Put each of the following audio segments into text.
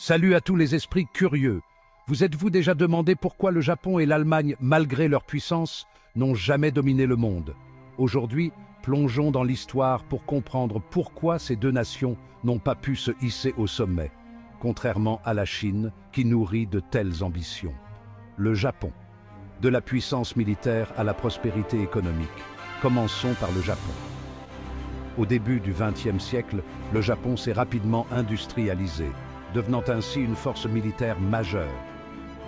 Salut à tous les esprits curieux. Vous êtes-vous déjà demandé pourquoi le Japon et l'Allemagne, malgré leur puissance, n'ont jamais dominé le monde? Aujourd'hui, plongeons dans l'histoire pour comprendre pourquoi ces deux nations n'ont pas pu se hisser au sommet, contrairement à la Chine qui nourrit de telles ambitions. Le Japon. De la puissance militaire à la prospérité économique. Commençons par le Japon. Au début du XXe siècle, le Japon s'est rapidement industrialisé, devenant ainsi une force militaire majeure.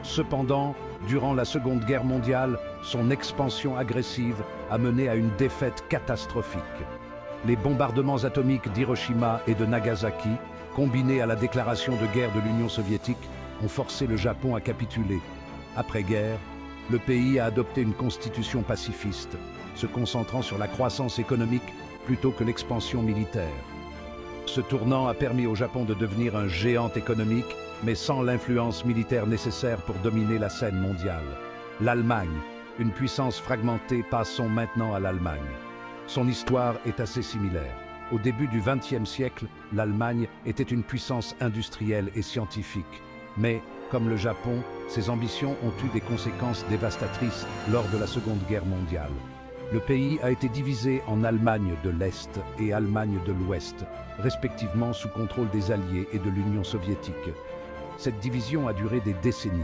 Cependant, durant la Seconde Guerre mondiale, son expansion agressive a mené à une défaite catastrophique. Les bombardements atomiques d'Hiroshima et de Nagasaki, combinés à la déclaration de guerre de l'Union soviétique, ont forcé le Japon à capituler. Après-guerre, le pays a adopté une constitution pacifiste, se concentrant sur la croissance économique plutôt que l'expansion militaire. Ce tournant a permis au Japon de devenir un géant économique, mais sans l'influence militaire nécessaire pour dominer la scène mondiale. L'Allemagne, une puissance fragmentée, passons maintenant à l'Allemagne. Son histoire est assez similaire. Au début du XXe siècle, l'Allemagne était une puissance industrielle et scientifique. Mais, comme le Japon, ses ambitions ont eu des conséquences dévastatrices lors de la Seconde Guerre mondiale. Le pays a été divisé en Allemagne de l'Est et Allemagne de l'Ouest, respectivement sous contrôle des Alliés et de l'Union soviétique. Cette division a duré des décennies,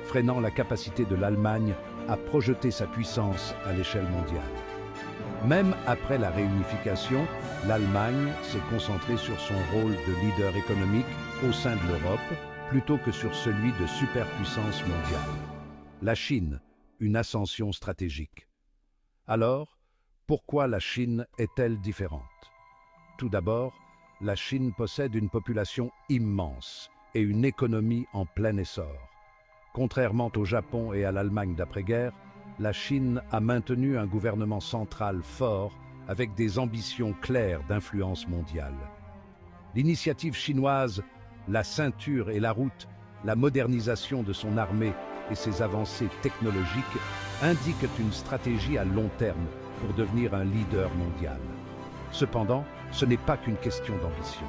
freinant la capacité de l'Allemagne à projeter sa puissance à l'échelle mondiale. Même après la réunification, l'Allemagne s'est concentrée sur son rôle de leader économique au sein de l'Europe, plutôt que sur celui de superpuissance mondiale. La Chine, une ascension stratégique. Alors, pourquoi la Chine est-elle différente? Tout d'abord, la Chine possède une population immense et une économie en plein essor. Contrairement au Japon et à l'Allemagne d'après-guerre, la Chine a maintenu un gouvernement central fort avec des ambitions claires d'influence mondiale. L'initiative chinoise, la ceinture et la route, la modernisation de son armée et ses avancées technologiques indiquent une stratégie à long terme pour devenir un leader mondial. Cependant, ce n'est pas qu'une question d'ambition.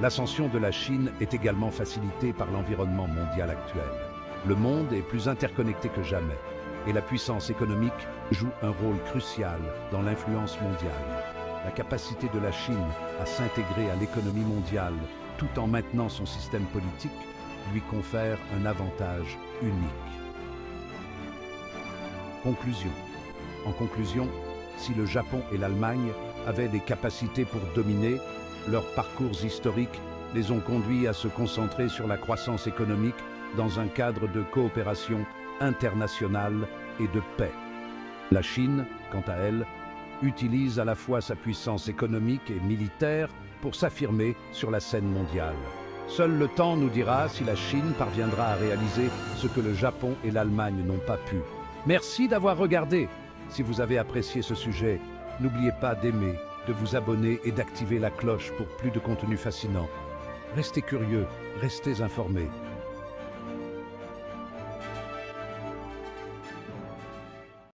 L'ascension de la Chine est également facilitée par l'environnement mondial actuel. Le monde est plus interconnecté que jamais, et la puissance économique joue un rôle crucial dans l'influence mondiale. La capacité de la Chine à s'intégrer à l'économie mondiale tout en maintenant son système politique lui confère un avantage unique. Conclusion. En conclusion, si le Japon et l'Allemagne avaient des capacités pour dominer, leurs parcours historiques les ont conduits à se concentrer sur la croissance économique dans un cadre de coopération internationale et de paix. La Chine, quant à elle, utilise à la fois sa puissance économique et militaire pour s'affirmer sur la scène mondiale. Seul le temps nous dira si la Chine parviendra à réaliser ce que le Japon et l'Allemagne n'ont pas pu. Merci d'avoir regardé. Si vous avez apprécié ce sujet, n'oubliez pas d'aimer, de vous abonner et d'activer la cloche pour plus de contenu fascinant. Restez curieux, restez informés.